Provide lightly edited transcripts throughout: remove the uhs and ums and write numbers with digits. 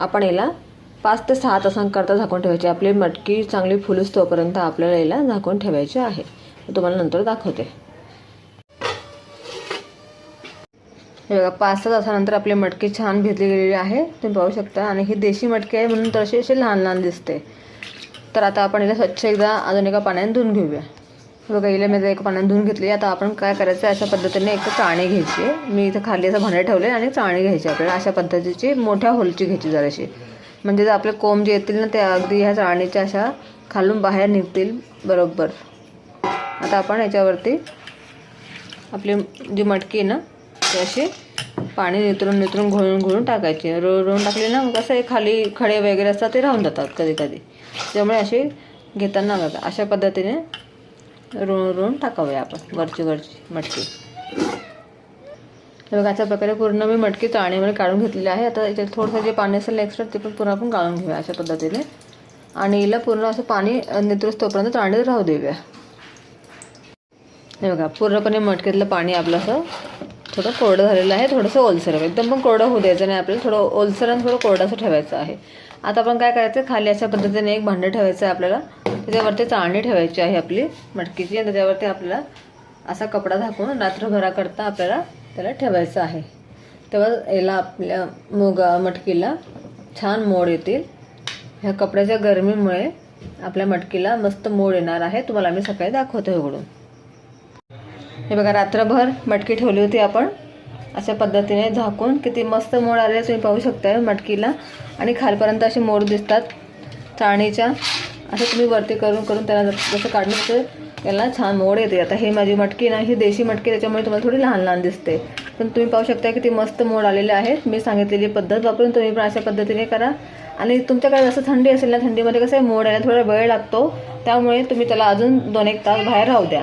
आपण याला 5 ते 6 तासांकरता झाकून ठेवायची. आपली मटकी चांगली फुलूस तोपर्यंत आपल्याला याला झाकून ठेवायचे आहे. तुम्हाला नंतर दाखवते. हे बघा 5-6 तासानंतर आपली मटकी छान भिजली गेलेली आहे, तुम्ही पाहू शकता. आणि ही देशी मटकी आहे म्हणून तशी अशी लहान लहान दिसते. तर आता आपण याला स्वच्छ एकदा अजून एका पाण्याने धुवून घेऊया. हे बघा हिला मी एका पाण्याने धुवून घेतली. आता आपण काय करायचं, अशा पद्धतीने एक चाळणी घ्यायची. मी इथं खाली असं भांडे ठेवले आणि चाळणी घ्यायची आपल्याला. अशा पद्धतीची मोठ्या होलची घ्यायची जराशी, म्हणजे जर आपले कोंब जे येतील ना ते अगदी ह्या चाळणीच्या अशा खालून बाहेर निघतील बरोबर. आता आपण याच्यावरती आपली जी मटकी आहे ना ते अशी पाणी नितरून घोळून टाकायची. रोळून टाकली ना मग कसं खाली खडे वगैरे असतात ते राहून जातात कधी कधी. त्यामुळे असे घेताना बघा अशा पद्धतीने रोळून टाकावे आपण वरची मटकी. हे बघा अशा प्रकारे पूर्ण मी मटकी चाळणीमध्ये काढून घेतलेली आहे. आता याच्यात थोडंसं जे पाणी असेल एक्स्ट्रा ते पण पूर्ण आपण काढून घेऊया अशा पद्धतीने. आणि हिला पूर्ण असं पाणी नितरूस तोपर्यंत चाळणीत राहू देऊया. हे बघा पूर्णपणे मटकीतलं पाणी आपलं असं थोडं कोरडं झालेलं आहे, थोडंसं ओलसर. एकदम पण कोरडं होऊ द्यायचं नाही आपल्याला, थोडं ओलसर आणि थोडं कोरडं असं ठेवायचं आहे. आता आपण काय करायचं, खाली अशा पद्धतीने एक भांडं ठेवायचं आहे आपल्याला. त्याच्यावरती चाळणी ठेवायची आहे आपली मटकीची. आणि त्याच्यावरती आपल्याला असा कपडा झाकून रात्रभराकरता आपल्याला त्याला ठेवायचं आहे. तेव्हा याला आपल्या मटकीला छान मोड येतील. ह्या कपड्याच्या गरमीमुळे आपल्या मटकीला मस्त मोड येणार आहे. तुम्हाला मी सकाळी दाखवते उघडून. हे बघा रात्रभर मटकी ठेवली होती आपण अशा पद्धतीने झाकून. किती मस्त मोड आले तुम्ही पाहू शकता मटकीला. आणि खालपर्यंत असे मोड दिसतात चाळणीच्या. असं तुम्ही वरती करून त्याला जसं काढलं तर याला छान मोड येते. आता हे माझी मटकी ना ही देशी मटकी, त्याच्यामुळे तुम्हाला थोडी लहान लहान दिसते. पण तुम्ही पाहू शकता किती मस्त मोड आलेले आहेत. मी सांगितलेली पद्धत वापरून तुम्ही पण अशा पद्धतीने करा. आणि तुमच्याकडे जसं थंडी असेल ना, थंडीमध्ये कसं मोड यायला थोडा वेळ लागतो. त्यामुळे तुम्ही त्याला अजून 2-1 तास बाहेर राहू द्या.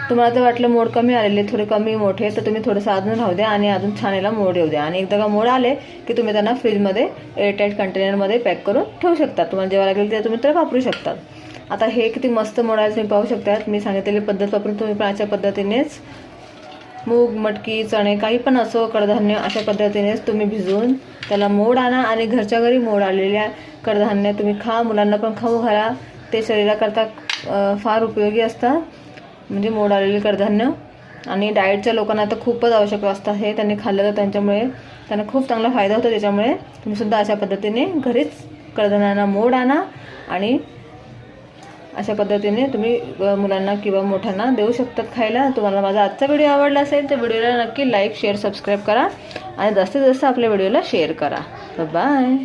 तुम्हाला जर वाटलं मोड कमी आलेले, थोडे कमी मोठे, तर तुम्ही थोडंसं अजून राहू द्या आणि अजून छान याला मोड येऊ द्या. आणि एकदा का मोड आले की तुम्ही त्यांना फ्रीजमध्ये एअरटाईट कंटेनरमध्ये पॅक करून ठेवू शकता. तुम्हाला जेव्हा लागेल ते तुम्ही तर वापरू शकता. आता हे किती मस्त मोड आहे तुम्ही पाहू शकता. मी सांगितलेली पद्धत वापरून तुम्ही पण अशा पद्धतीनेच मूग, मटकी, चणे काही पण असो कडधान्य अशा पद्धतीनेच तुम्ही भिजवून त्याला मोड आणा. आणि घरच्या घरी मोड आलेल्या कडधान्य तुम्ही खा, मुलांना पण खाऊ घाला. ते शरीराकरता फार उपयोगी असतात, म्हणजे मोड आलेले कडधान्य. आणि डाएटच्या लोकांना तर खूपच आवश्यक असतं हे. त्यांनी खाल्लं तर त्यांच्यामुळे त्यांना खूप चांगला फायदा होतो. त्याच्यामुळे तुम्ही सुद्धा अशा पद्धतीने घरीच कडधान्यांना मोड आणा आणि अशा पद्धतीने तुम्ही मुलांना किंवा मोठ्यांना देऊ शकतात खायला. तुम्हाला माझा आजचा व्हिडिओ आवडला असेल तर व्हिडिओला नक्की लाईक, शेअर, सबस्क्राईब करा आणि जास्तीत जास्त आपल्या व्हिडिओला शेअर करा. बाय.